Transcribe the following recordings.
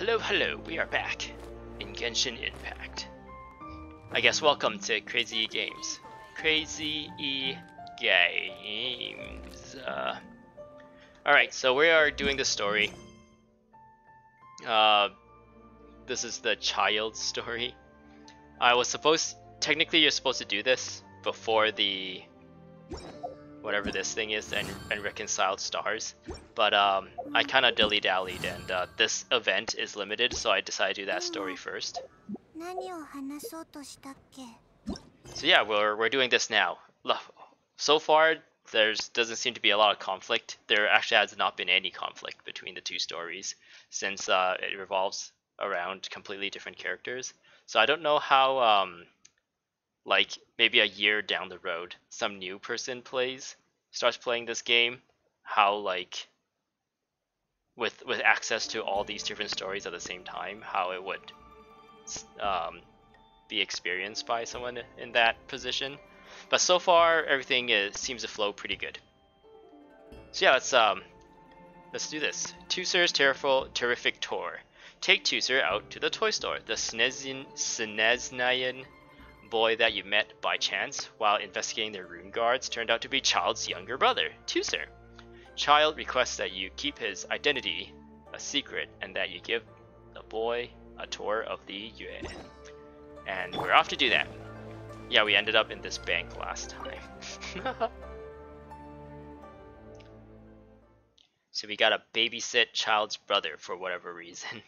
Hello, we are back in Genshin Impact. I guess welcome to Crazy Games. Crazy Games. Alright, so we are doing the story. This is the Childe story. Technically you're supposed to do this before the whatever this thing is and reconciled stars, but I kind of dilly-dallied, and this event is limited, so I decided to do that story first. So yeah, we're doing this now. So far doesn't seem to be a lot of conflict. There actually has not been any conflict between the two stories, since it revolves around completely different characters. So I don't know how like maybe a year down the road some new person starts playing this game, how like with access to all these different stories at the same time, how it would be experienced by someone in that position. But so far everything seems to flow pretty good. So yeah, let's do this. Tuecer's terrific tour. Take Tuecer out to the toy store. The Snezhnaya boy that you met by chance while investigating the rune guards turned out to be Childe's younger brother, Tuecer. Childe requests that you keep his identity a secret and that you give the boy a tour of the Liyue. And we're off to do that. Yeah, we ended up in this bank last time. So we gotta babysit Childe's brother for whatever reason.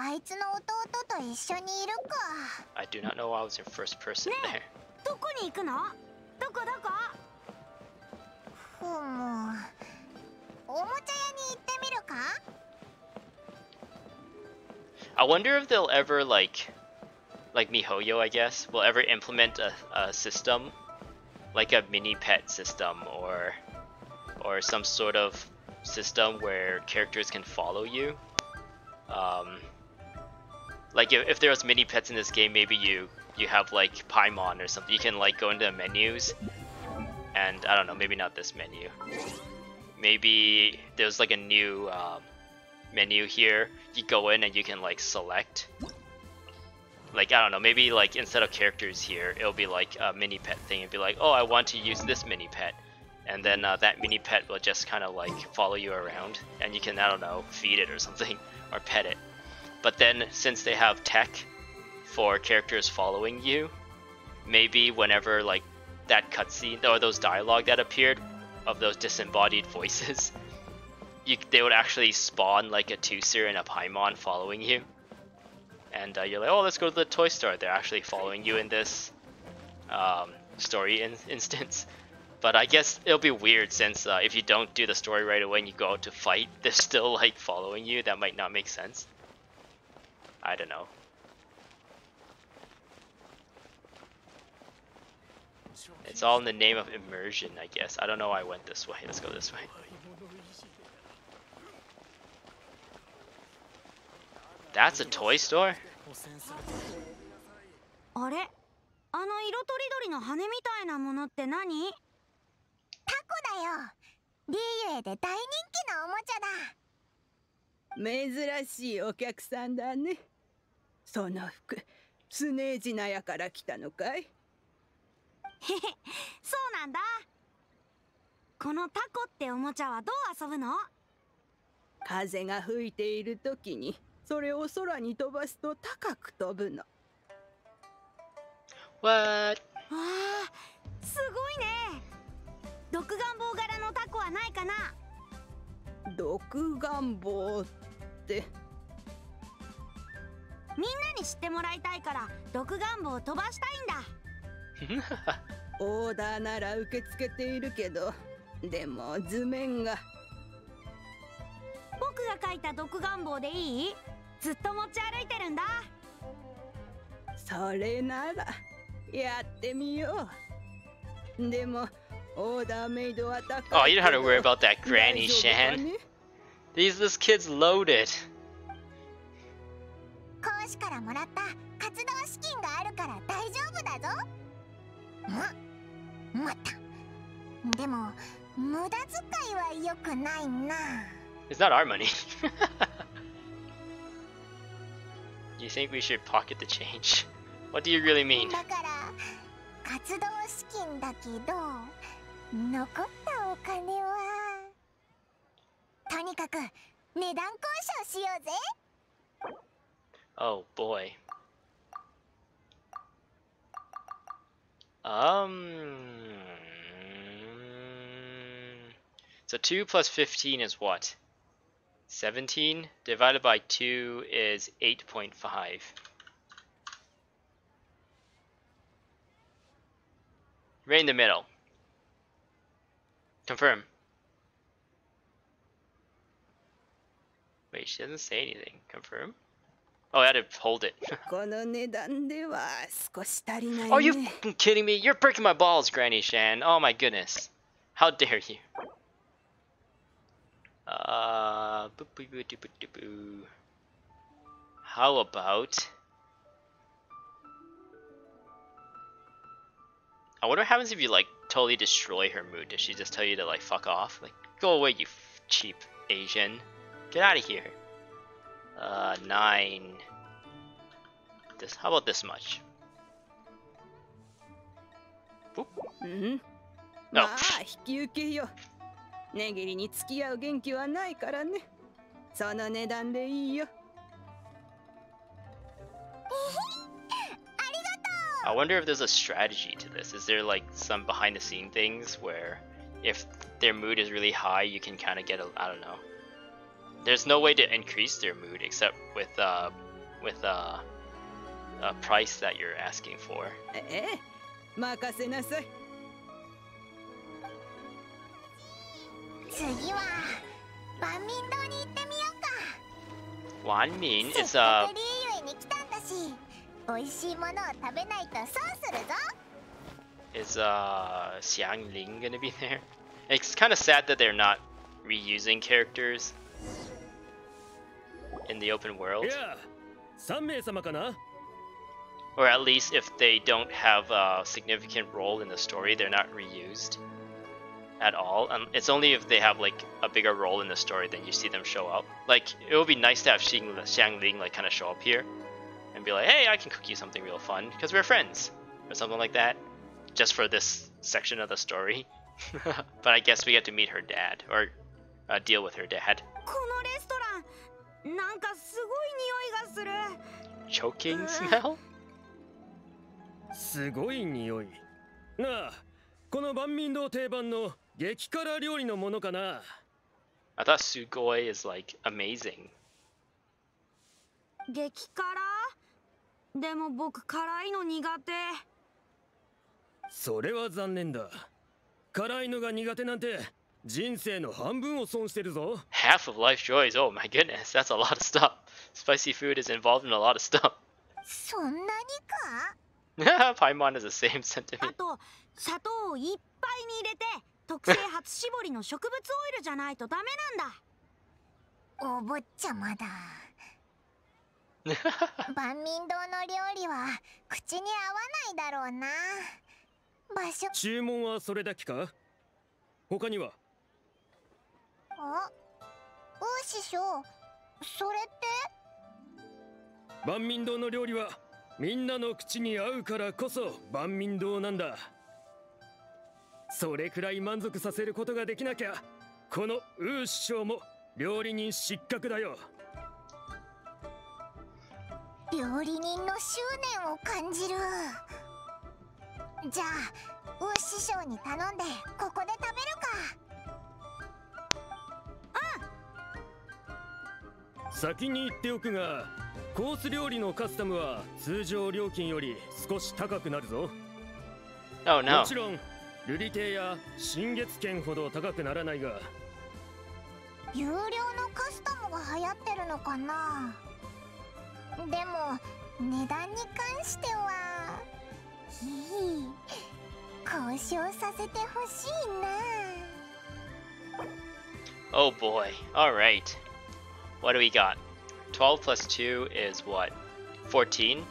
I do not know why I was in first person there. I wonder if they'll ever like MiHoYo, I guess, will ever implement a system, like a mini pet system, or some sort of system where characters can follow you. Like if there was mini pets in this game, maybe you have like Paimon or something. You can like go into the menus, and I don't know, maybe not this menu. Maybe there's like a new menu here. You go in and you can like select. Like I don't know, maybe like instead of characters here, it'll be like a mini pet thing. It'd be like, oh, I want to use this mini pet, and then that mini pet will just kind of like follow you around, and you can, I don't know, feed it or something or pet it. But then since they have tech for characters following you, maybe whenever like that cutscene or those dialogue that appeared of those disembodied voices, they would actually spawn like a Tuecer and a Paimon following you. And you're like, oh, let's go to the toy store. They're actually following you in this story instance. But I guess it'll be weird since if you don't do the story right away and you go out to fight, they're still like following you. That might not make sense. I don't know. It's all in the name of immersion, I guess. I don't know why I went this way. Let's go this way. That's a toy store? Snezhnayaから来たのかい？そうなんだ。このタコっておもちゃはどう遊ぶの？風が吹いているときにそれを空に飛ばすと高く飛ぶの。What? わあ、すごいね。独眼棒柄のタコはないかな？独眼棒って。みんなに知ってもらいたいから独眼棒を飛ばしたいんだ。オーダーなら受け付けているけど、でも図面が。僕が描いた独眼棒でいい？ずっと持ち歩いてるんだ。それならやってみよう。でもオーダーメイドは高い。Oh, you don't have to worry about that, Granny Shan. This kid's loaded. 講師からもらった活動資金があるから大丈夫だぞ。また。でも無駄遣いは良くないな。It's not our money. You think we should pocket the change? What do you really mean? だから活動資金だけど残ったお金はとにかく値段交渉しようぜ。 Oh boy. So 2 plus 15 is what? 17 divided by 2 is 8.5. Right in the middle. Confirm. Wait, she doesn't say anything. Confirm? Oh, I had to hold it. この値段では少し足りないね。 Are you fucking kidding me? You're breaking my balls, Granny Shan. Oh my goodness. How dare you? How about... I wonder what happens if you like totally destroy her mood. Does she just tell you to like fuck off? Like, go away, you cheap Asian. Get out of here. 9. This. How about this much? Boop. まあ引き受けよ。値切りに付き合う元気はないからね。その値段でいいよ。 I wonder if there's a strategy to this. Is there like some behind the scene things where if their mood is really high, you can kind of get a, I don't know. There's no way to increase their mood except with a price that you're asking for. 任せなさい。次は万民堂に行ってみようか。 Wanmin せっ is かくリーユエに来たんだし、美味しいものを食べないと損するぞ。 is Xiangling gonna be there? It's kind of sad that they're not reusing characters in the open world. いや、3名様かな? Or at least if they don't have a significant role in the story, they're not reused at all. It's only if they have like a bigger role in the story then you see them show up. Like it would be nice to have Xiangling like kind of show up here and be like, hey, I can cook you something real fun because we're friends or something like that, just for this section of the story. But I guess we get to meet her dad or deal with her dad. このレストラン、なんかすごい匂いがする。 Choking smell? すごい匂い。なあ、この万民堂定番の激辛料理のものかな? I thought sugoi is like amazing. 激辛？でも僕辛いの苦手。それは残念だ。辛いのが苦手なんて人生の半分を損してるぞ。 Half of life's joys, oh my goodness, that's a lot of stuff. Spicy food is involved in a lot of stuff. そんなにか? Paimon has the same あ sentiment. と砂糖をいっぱいに入れて特製初搾りの植物オイルじゃないとダメなんだ。お坊ちゃまだ。万民堂の料理は口に合わないだろうな。場所。注文はそれだけか? 他には? あ、師匠、それって？万民堂の料理はみんなの口に合うからこそ万民堂なんだ。それくらい満足させることができなきゃ、このウー師匠も料理人失格だよ。料理人の執念を感じる。じゃあ、ウー師匠に頼んでここで食べるか。先に言っておくが、コース料理のカスタムは通常料金より少し高くなるぞ。 Oh no. もちろん瑠璃亭や新月券ほど高くならないが。有料のカスタムが流行ってるのかな。でも値段に関しては、交渉させてほしいな。 Oh boy. Alright. What do we got? 12 plus 2 is what? 14?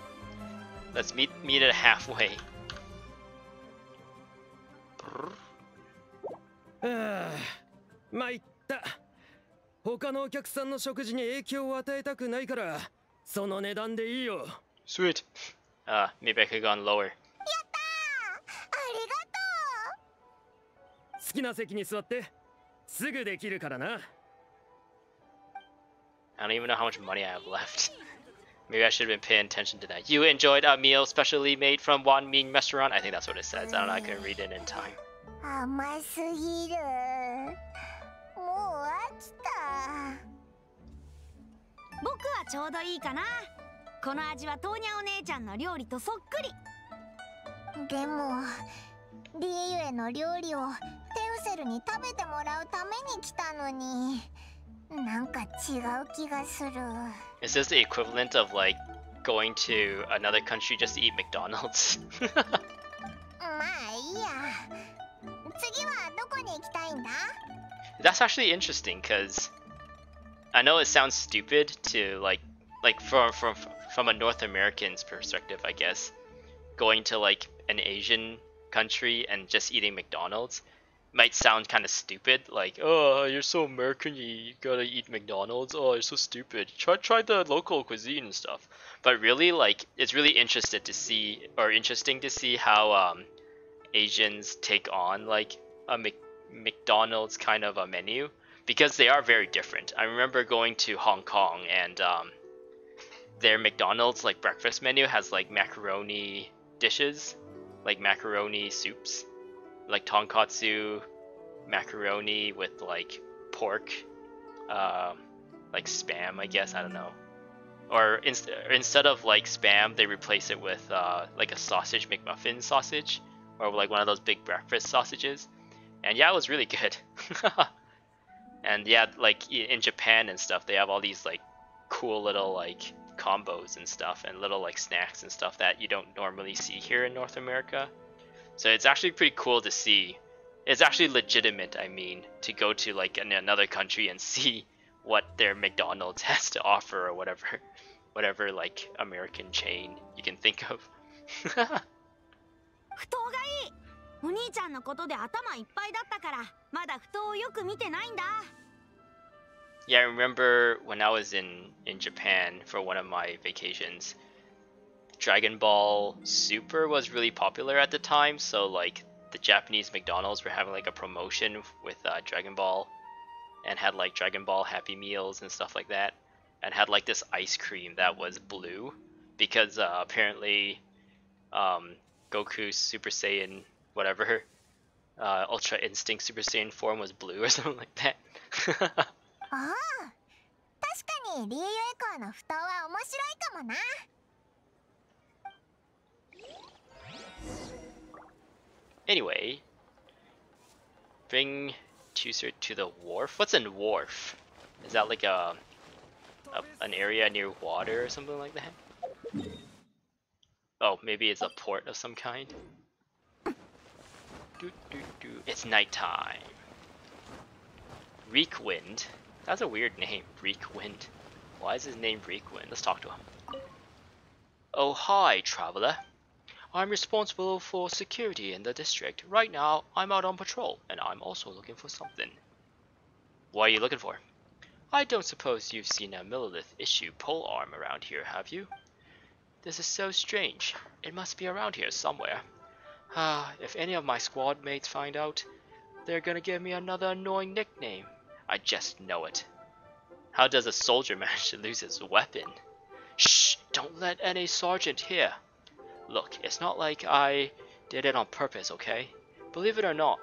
Let's meet it halfway. ああ、参った。他のお客さんの食事に影響を与えたくないから、その値段でいいよ。Sweet. Maybe I could go on lower. やったー、ありがと好きな席に座って、すぐできるからな。I don't even know how much money I have left. Maybe I should have been paying attention to that. You enjoyed a meal specially made from Wan Ming restaurant? I think that's what it says. I don't know, I couldn't read it in time. う。甘すぎる。もう飽きた。僕はちょうどいいかな。この味はトーニャお姉ちゃんの料理とそっくり。でもリーユへの料理をテウセルに食べてもらうために来たのに、なんか違う気がする。Is this the equivalent of like going to another country just to eat McDonald's? まあいいや。次はどこに行きたいんだ？ That's actually interesting because I know it sounds stupid to like from a North American's perspective, I guess, going to like an Asian country and just eating McDonald's might sound kind of stupid. Like, oh, you're so American, you gotta eat McDonald's. Oh, you're so stupid. Try the local cuisine and stuff. But really, like, it's really interesting to see how Asians take on like a McDonald's kind of a menu, because they are very different. I remember going to Hong Kong and their McDonald's like breakfast menu has like macaroni dishes, like macaroni soups, like tonkatsu macaroni with like pork, like spam, I guess, I don't know. Or instead of like spam, they replace it with like a sausage McMuffin sausage, or like one of those big breakfast sausages. And yeah, it was really good. And yeah, like in Japan and stuff, they have all these like cool little like combos and stuff, and little like snacks and stuff that you don't normally see here in North America. So it's actually pretty cool to see. It's actually legitimate, I mean, to go to like another country and see what their McDonald's has to offer, or whatever like American chain you can think of. 不当がいい。お兄ちゃんのことで頭いっぱいだったから、まだ不当をよく見てないんだ。Yeah, I remember when I was in Japan for one of my vacations, Dragon Ball Super was really popular at the time, so like the Japanese McDonald's were having like a promotion with Dragon Ball, and had like Dragon Ball Happy Meals and stuff like that, and had like this ice cream that was blue, because apparently Goku's Super Saiyan whatever Ultra Instinct Super Saiyan form was blue or something like that. ああ、確かにリーユエコーの蓋は面白いかもな。Anyway, bring Tuecer to the wharf. What's a wharf? Is that like an area near water or something like that? Oh, maybe it's a port of some kind. It's nighttime. Reekwind. That's a weird name, Reekwind. Why is his name Reekwind? Let's talk to him. Oh, hi, traveler. I'm responsible for security in the district. Right now, I'm out on patrol, and I'm also looking for something. What are you looking for? I don't suppose you've seen a Millilith issue polearm around here, have you? This is so strange. It must be around here somewhere. If any of my squad mates find out, they're gonna give me another annoying nickname. I just know it. How does a soldier manage to lose his weapon? Shh! Don't let any sergeant hear. Look, it's not like I did it on purpose, okay? Believe it or not,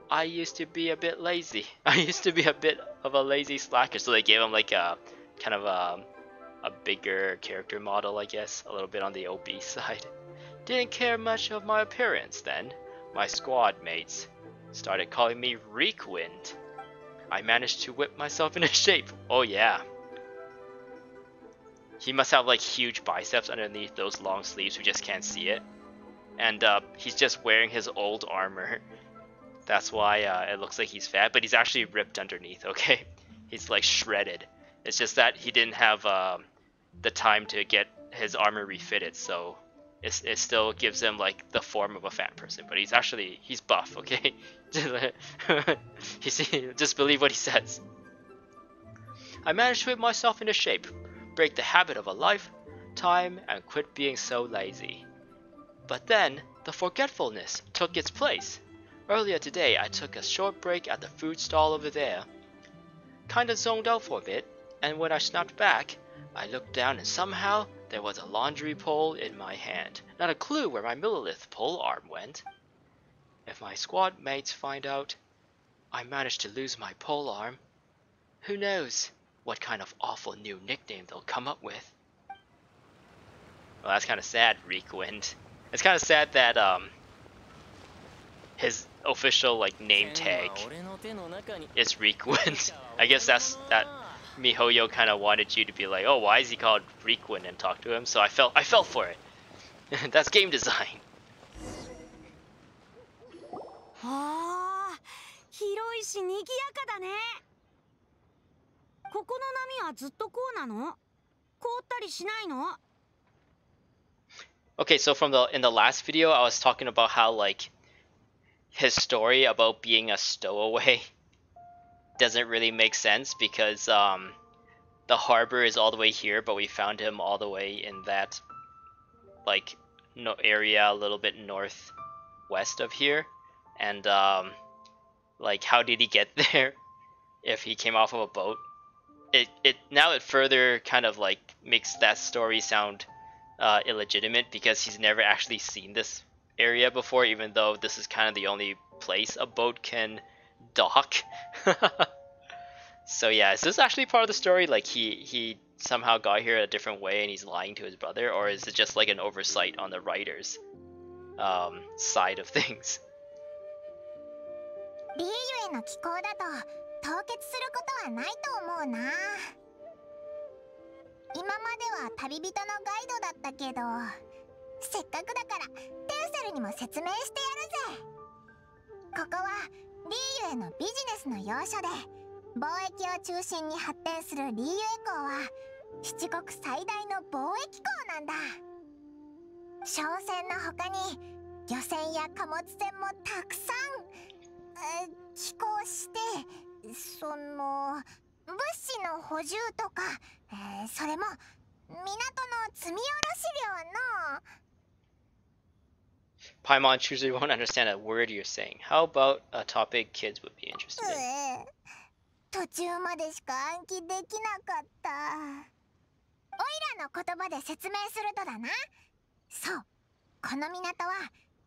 I used to be a bit lazy. I used to be a bit of a lazy slacker, so they gave him like a kind of a bigger character model, I guess, a little bit on the obese side. Didn't care much of my appearance then. My squad mates started calling me Reekwind. I managed to whip myself into shape. Oh yeah. He must have like huge biceps underneath those long sleeves, we just can't see it. And he's just wearing his old armor. That's why it looks like he's fat, but he's actually ripped underneath, okay? He's like shredded. It's just that he didn't have the time to get his armor refitted, so it still gives him like the form of a fat person, but he's buff, okay? Just believe what he says. I managed to whip myself into shape, break the habit of a lifetime, and quit being so lazy. But then, the forgetfulness took its place. Earlier today, I took a short break at the food stall over there. Kinda zoned out for a bit, and when I snapped back, I looked down and somehow there was a laundry pole in my hand. Not a clue where my millilith pole arm went. If my squad mates find out I managed to lose my pole arm, who knows what kind of awful new nickname they'll come up with. Well, that's kind of sad, Reekwind. It's kind of sad that his official like name tag is Reekwind. I guess that miHoYo kind of wanted you to be like, oh, why is he called Reekwind, and talk to him. So I fell for it. That's game design. ああ、広いし賑やかだね。ここの波はずっとこうなの？凍ったりしないの？ Okay, so in the last video, I was talking about how like his story about being a stowaway doesn't really make sense because the harbor is all the way here, but we found him all the way in that like area a little bit northwest of here, and like how did he get there if he came off of a boat? It now it further kind of like makes that story sound illegitimate because he's never actually seen this area before, even though this is kind of the only place a boat can dock. So yeah, is this actually part of the story? Like he somehow got here a different way and he's lying to his brother, or is it just like an oversight on the writer's side of things? リーユへの寄港だと凍結することはないと思うな。今までは旅人のガイドだったけど、せっかくだからテウセルにも説明してやるぜ。ここはリーユへのビジネスの要所で、貿易を中心に発展するリーユエ港は七国最大の貿易港なんだ。商船の他に漁船や貨物船もたくさん寄港して、その物資の補充とか、それも港の積み下ろし量の。Paimon truly won't understand a word you're saying. How about a topic kids would be interested in? 途中までしか暗記できなかった。オイラの言葉で説明するとだな。そう、この港は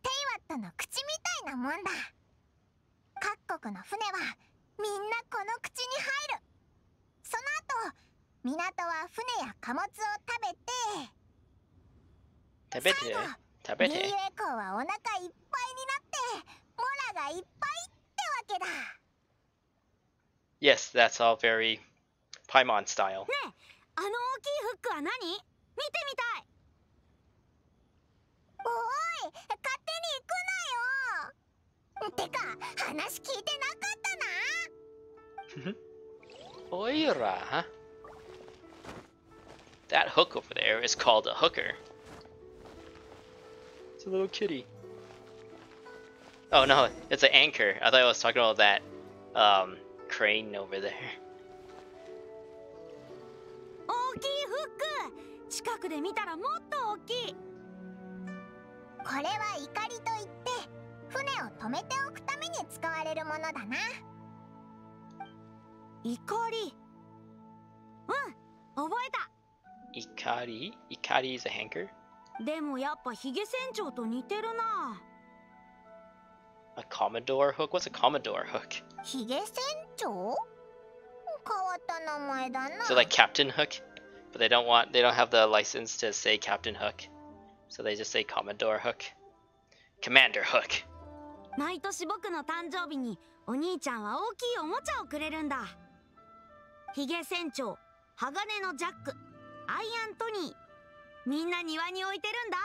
テイワットの口みたいなもんだ。各国の船はみんなこの口に入る。その後、港は船や貨物を食べて、最後、リーユエ港はお腹いっぱいになってモラがいっぱいってわけだ。Yes, that's all very Paimon style. ねえ、あの大きいフックは何？見てみたい。おい、勝手に行くなよ。てか、話聞いてなかったな。Oira, huh? That hook over there is called a hooker. It's a little kitty. Oh no, it's an anchor. I thought I was talking about that crane over there. 大きいフック。近くで見たらもっと大きい。これはイカリといって、船を止めておくために使われるものだな。イカリ。覚えた。Ikari is a hanker? でもやっぱヒゲ船長と似てるな。A Commodore hook? What's a Commodore hook? ヒゲ船長？変わった名前だな。So like Captain Hook? But they don't have the license to say Captain Hook. So they just say Commodore Hook. Commander Hook. 毎年僕の誕生日にお兄ちゃんは大きいおもちゃをくれるんだ。ヒゲ船長、鋼のジャック、アイアントニー、みんな庭に置いてるんだ。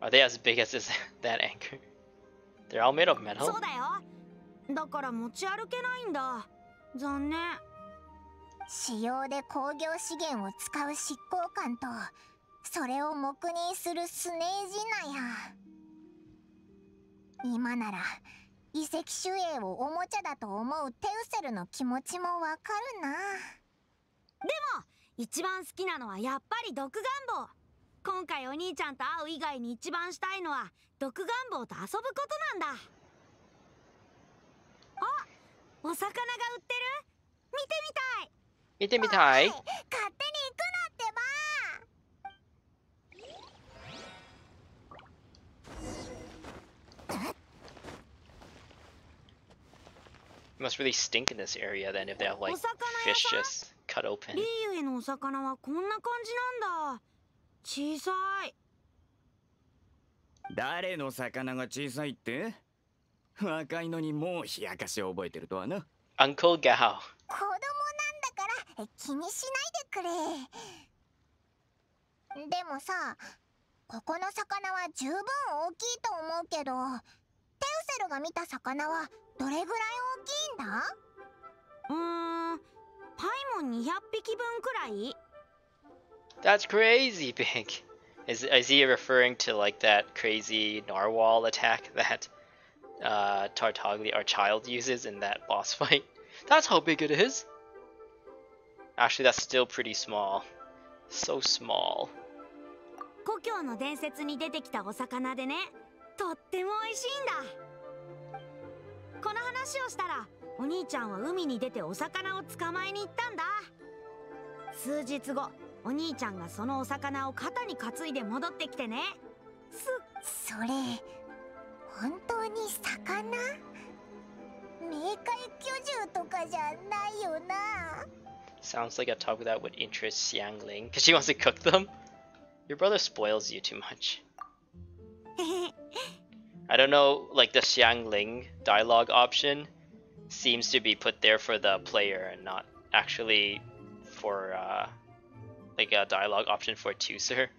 Are they as big as that anchor? They're all made of metal? そうだよ。だから持ち歩けないんだ。残念。使用で工業資源を使う執行官と、それを黙認するスネージナや。今なら遺跡守衛をおもちゃだと思うテウセルの気持ちもわかるな。でも一番好きなのはやっぱり毒願望。今回お兄ちゃんと会う以外に一番したいのは毒願望と遊ぶことなんだ。あ、お魚が売ってる。見てみたい。見てみたい。勝手に行くなってば。It must really stink in this area then if they have like fish just cut open. リーユへのお魚はこんな感じなんだ。小さい。誰の魚が小さいって？若いのにもう冷やかしを覚えてるとはな。Uncle Gao. 子供なんだから気にしないでくれ。でもさ、ここの魚は十分大きいと思うけど、テウセルが見た魚はどれぐらい大きいんだ？パイモン200匹分くらい？ That's crazy big. Is he referring to like that crazy narwhal attack that Tartaglia or Childe uses in that boss fight? That's how big it is. Actually, that's still pretty small. So small. 故郷の伝説に出てきたお魚でね、とっても美味しいんだ。この話をしたらお兄ちゃんは海に出てお魚を捕まえに行ったんだ。数日後、お兄ちゃんがそのお魚を肩に担いで戻ってきてね。それ本当に魚？冥界巨獣とかじゃないよな。 Sounds like a topic that would interest Xiangling because she wants to cook them. Your brother spoils you too much. I don't know, like the Xiangling dialogue option seems to be put there for the player and not actually for like a dialogue option for Tuecer,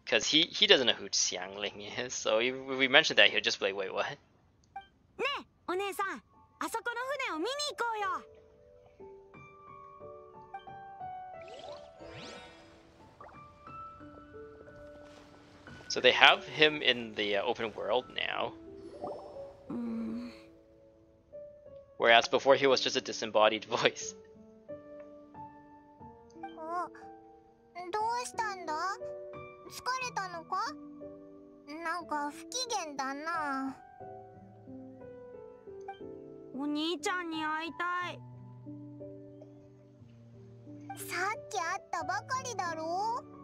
because he doesn't know who Xiangling is, so if we mentioned that he'll just be like, wait, what? ねえ、お姉さん、あそこの船を見に行こうよ。So they have him in the open world now. Whereas before he was just a disembodied voice. どうしたんだ？疲れたのか？なんか不機嫌だな。お兄ちゃんに会いたい。さっき会ったばかりだろう？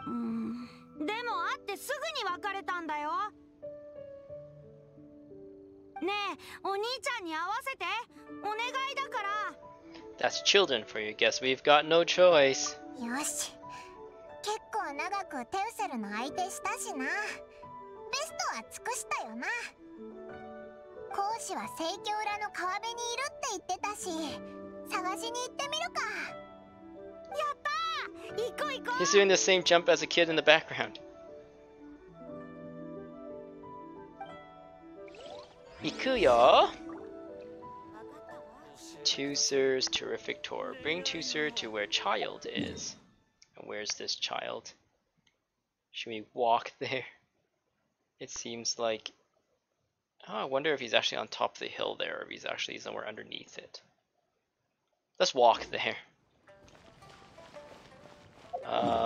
でも会ってすぐに別れたんだよ。ねえ、お兄ちゃんに会わせて。お願いだから。That's children for you. Guess we've got no choice. よし。結構長くテウセルの相手したしな。ベストは尽くしたよな。講師は聖境裏の川辺にいるって言ってたし、探しに行ってみるか。やったー！行こう行こう。 He's doing the same jump as a kid in the background. Ikuyo. Tuecer's terrific tour. Bring Tuecer to where Childe is. And where's this Childe? Should we walk there? It seems like... Oh, I wonder if he's actually on top of the hill there, or if he's actually somewhere underneath it. Let's walk there.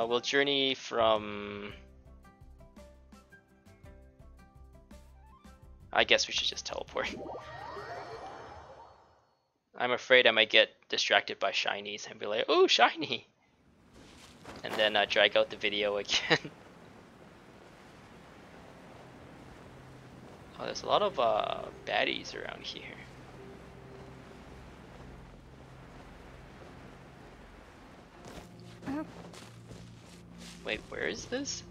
We'll journey from... I guess we should just teleport. I'm afraid I might get distracted by shinies and be like, oh, shiny! And then drag out the video again. Oh, there's a lot of baddies around here. Wait, where is this?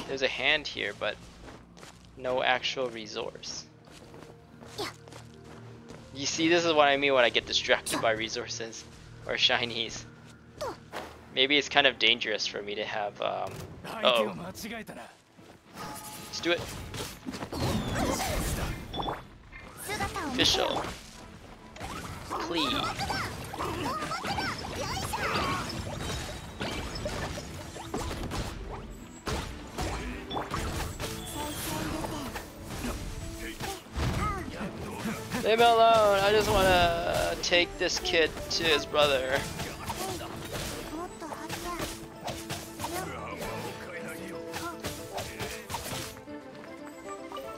There's a hand here, but no actual resource. You see, this is what I mean when I get distracted by resources or shinies. Maybe it's kind of dangerous for me to have, uh-oh. Let's do it. Official. Cleave. Leave me alone. I just want to take this kid to his brother.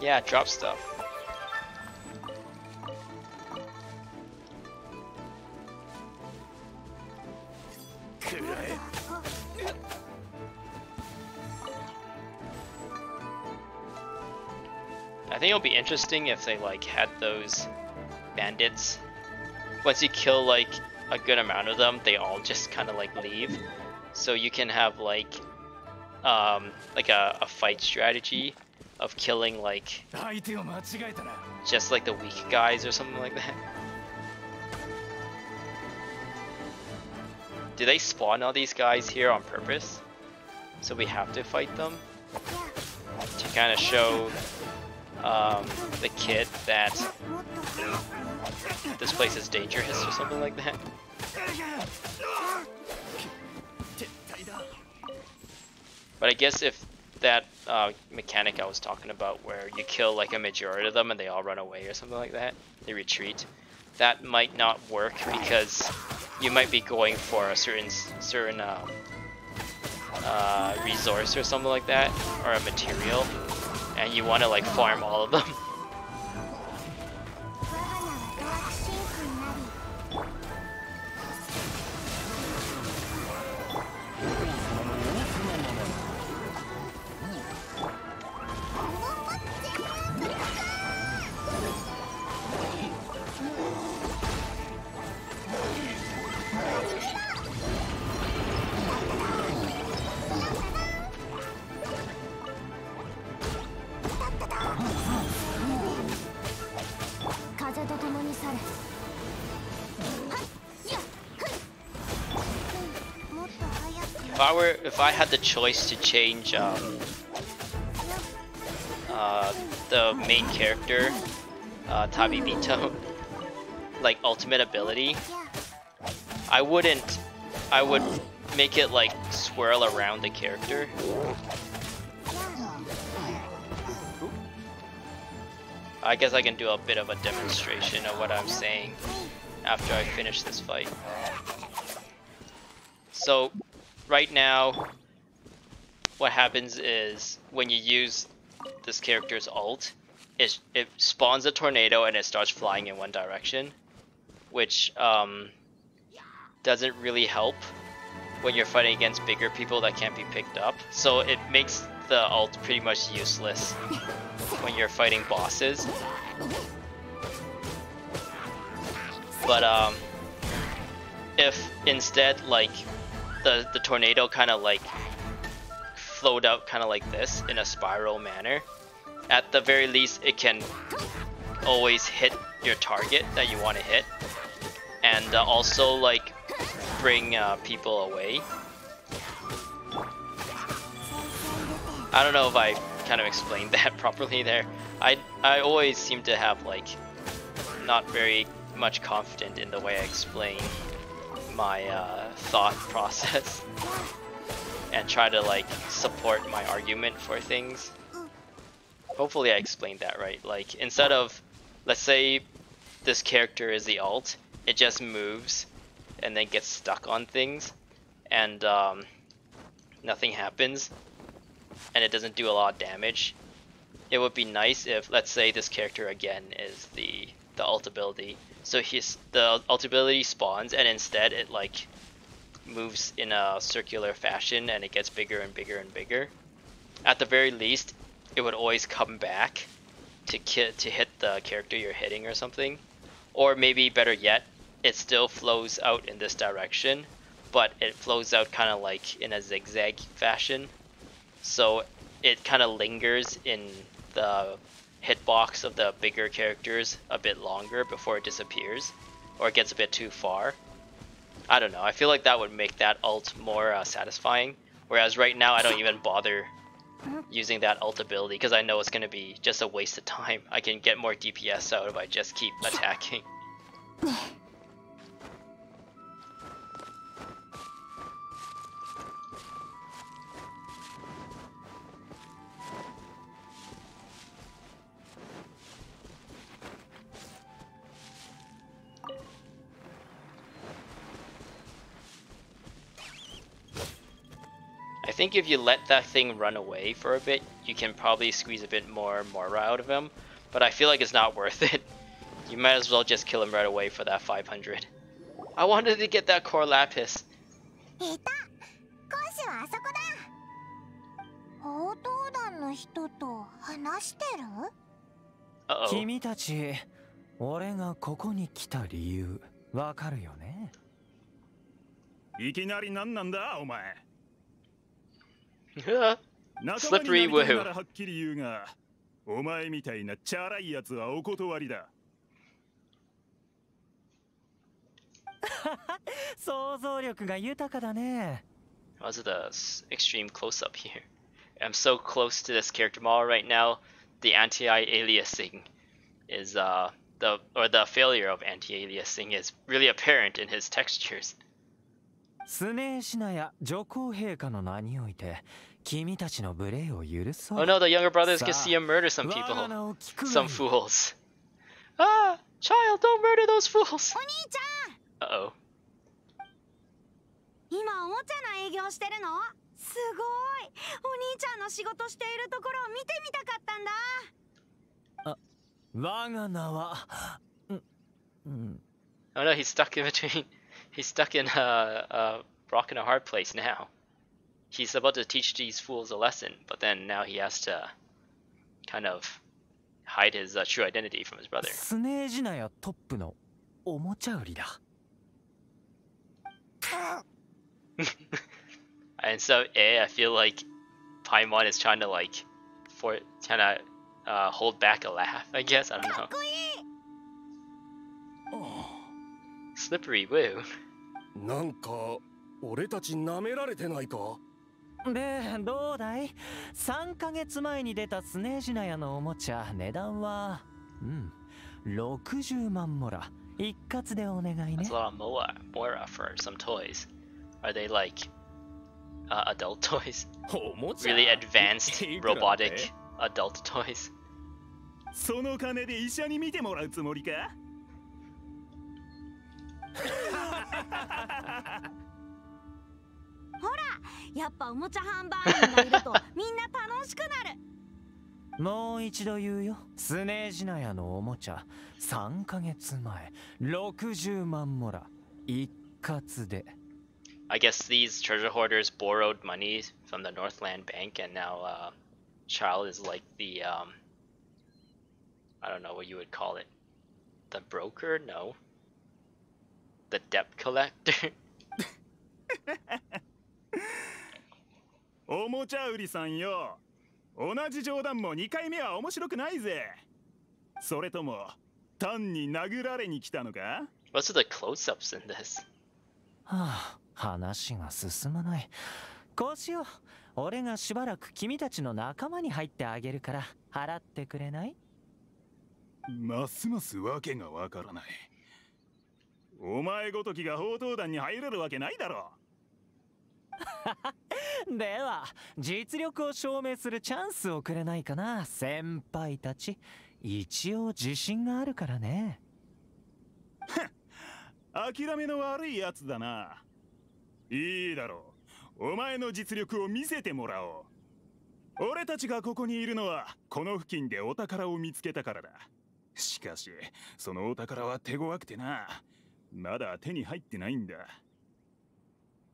Yeah, drop stuff. I think it'll be interesting if they like had those bandits. Once you kill like a good amount of them, they all just kind of like leave. So you can have like a fight strategy of killing like just like the weak guys or something like that. Do they spawn all these guys here on purpose? So we have to fight them? To kind of show the kid that this place is dangerous or something like that? But I guess if that mechanic I was talking about where you kill like a majority of them and they all run away or something like that, they retreat, that might not work because you might be going for a certain resource or something like that, or a material, and you want to like farm all of them. If I had the choice to change the main character, Tabibito, like ultimate ability, I would make it like swirl around the character. I guess I can do a bit of a demonstration of what I'm saying after I finish this fight. So right now, what happens is when you use this character's ult, it spawns a tornado and it starts flying in one direction, which doesn't really help when you're fighting against bigger people that can't be picked up. So it makes the ult pretty much useless when you're fighting bosses. But if instead like the tornado kind of like flowed out kind of like this in a spiral manner, at the very least it can always hit your target that you want to hit, and also like bring people away. I don't know if I kind of explained that properly there. I always seem to have like not very much confident in the way I explain my thought process and try to like support my argument for things. Hopefully I explained that right. Like instead of, let's say this character is the ult, it just moves and then gets stuck on things and nothing happens and it doesn't do a lot of damage. It would be nice if, let's say this character again is the ult ability, so the ult ability spawns and instead it like moves in a circular fashion and it gets bigger and bigger and bigger. At the very least it would always come back to hit the character you're hitting or something, or maybe better yet, it still flows out in this direction, but it flows out kind of like in a zigzag fashion, so it kind of lingers in the hitbox of the bigger characters a bit longer before it disappears, or it gets a bit too far. I don't know, I feel like that would make that ult more satisfying, whereas right now I don't even bother using that ult ability because I know it's going to be just a waste of time. I can get more DPS out if I just keep attacking. I think if you let that thing run away for a bit, you can probably squeeze a bit more mora out of him. But I feel like it's not worth it. You might as well just kill him right away for that 500. I wanted to get that core lapis. いた。講師はあそこだ。報道団の人と話してる？ Uh-oh. 君たち、俺がここに来た理由、わかるよね？いきなり何なんだお前。Slippery woo. ならはっきり言うが、お前みたいなチャラいやつはお断りだ。想像力が豊かだね。Was it a extreme close-up here? I'm so close to this character model right now. The anti-aliasing is the failure of anti-aliasing is really apparent in his textures. スネーシナや女皇陛下の名において君たちの無礼を許そう。 Oh no, the younger brothers can see him murder some people. Some fools. Ah, child, don't murder those fools. お兄ちゃん。 Uh-oh. 今おもちゃの営業してるの？すごい。お兄ちゃんの仕事しているところを見てみたかったんだ。我が名は。Oh no, he's stuck in between. He's stuck in a rock and a hard place now. He's about to teach these fools a lesson, but then now he has to kind of hide his true identity from his brother. スネージナやトップのおもちゃ売りだ。And so, I feel like Paimon is trying to hold back a laugh, I guess. I don't know. Slippery woo. なんか俺たち舐められてないか？で、どうだい？ 3ヶ月前に出たスネージナヤのおもちゃ、値段は、60万モラ。一括でお願いね。 That's a lot of mora for some toys. Are they like adult toys? Really advanced robotic adult toys? その金で医者に見てもらうつもりか？ほら、やっぱおもちゃ販売員がいるとみんな楽しくなる。もう一度言うよ。スネージナヤのおもちゃ、3ヶ月前、60万モラ。一括で。I guess these treasure hoarders borrowed money from the Northland Bank, and now Childe is like the I don't know what you would call it. The broker? No. The debt collector? おもちゃ売りさんよ。同じ冗談も2回目は面白くないぜ。それとも単に殴られに来たのか？ What's with the close-ups in this? はあ、話が進まない。こうしよう。俺がしばらく君たちの仲間に入ってあげるから払ってくれない？ますますわけがわからない。お前ごときが報道団に入れるわけないだろう。では実力を証明するチャンスをくれないかな、先輩たち。一応自信があるからね。諦めの悪いやつだな。いいだろう。お前の実力を見せてもらおう。俺たちがここにいるのはこの付近でお宝を見つけたからだ。しかしそのお宝は手強くてな、まだ手に入ってないんだ。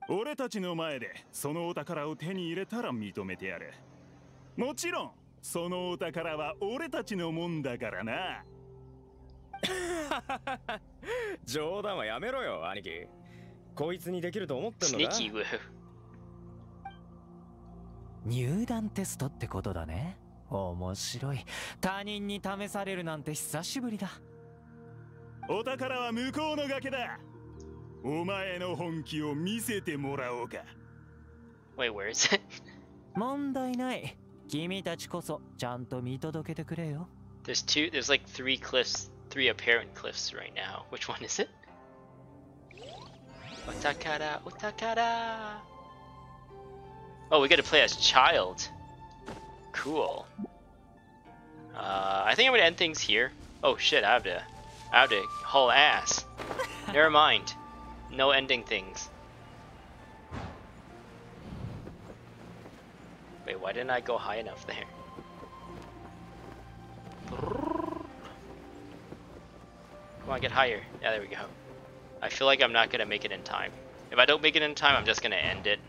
俺たちの前でそのお宝を手に入れたら認めてやる。もちろんそのお宝は俺たちのもんだからな。冗談はやめろよ兄貴。こいつにできると思ってんのか？ Sneaky woo. 入団テストってことだね。面白い。他人に試されるなんて久しぶりだ。お宝は向こうの崖だ。お前の本気を見せてもらおうか。 Wait, where is it? 問題ない。君たちこそちゃんと見届けてくれよ。There's like three apparent cliffs right now. Which one is it? Otakara, Otakara. Oh, we get to play as Childe. Cool. I think I'm gonna end things here. Oh shit, I have to haul ass. Never mind. No ending things. Wait, why didn't I go high enough there? Come on, get higher. Yeah, there we go. I feel like I'm not gonna make it in time. If I don't make it in time, I'm just gonna end it.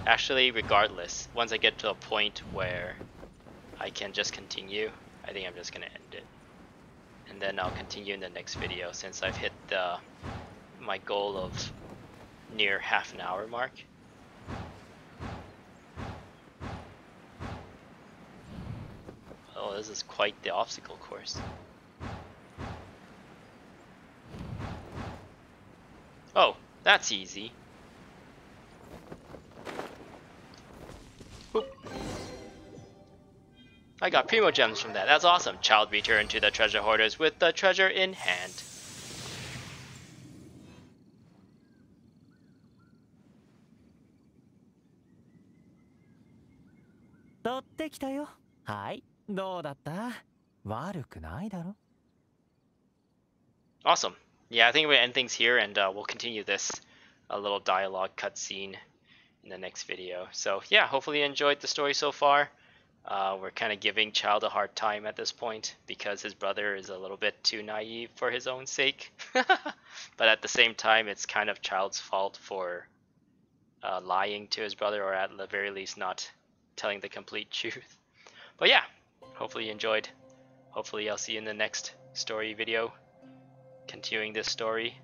Actually, regardless, once I get to a point where I can just continue, I think I'm just gonna end it. And then I'll continue in the next video since I've hit my goal of near half an hour mark. Oh, this is quite the obstacle course. Oh, that's easy. Boop. I got Primo Gems from that. That's awesome. Childe returned to the treasure hoarders with the treasure in hand. Awesome. Yeah, I think we're gonna end things here, and we'll continue this little dialogue cutscene in the next video. So yeah, hopefully you enjoyed the story so far. We're kind of giving Childe a hard time at this point because his brother is a little bit too naive for his own sake. But at the same time, it's kind of Childe's fault for lying to his brother, or at the very least not telling the complete truth. But yeah, hopefully you enjoyed. Hopefully I'll see you in the next story video, continuing this story.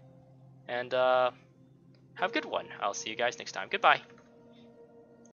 And have a good one. I'll see you guys next time. Goodbye.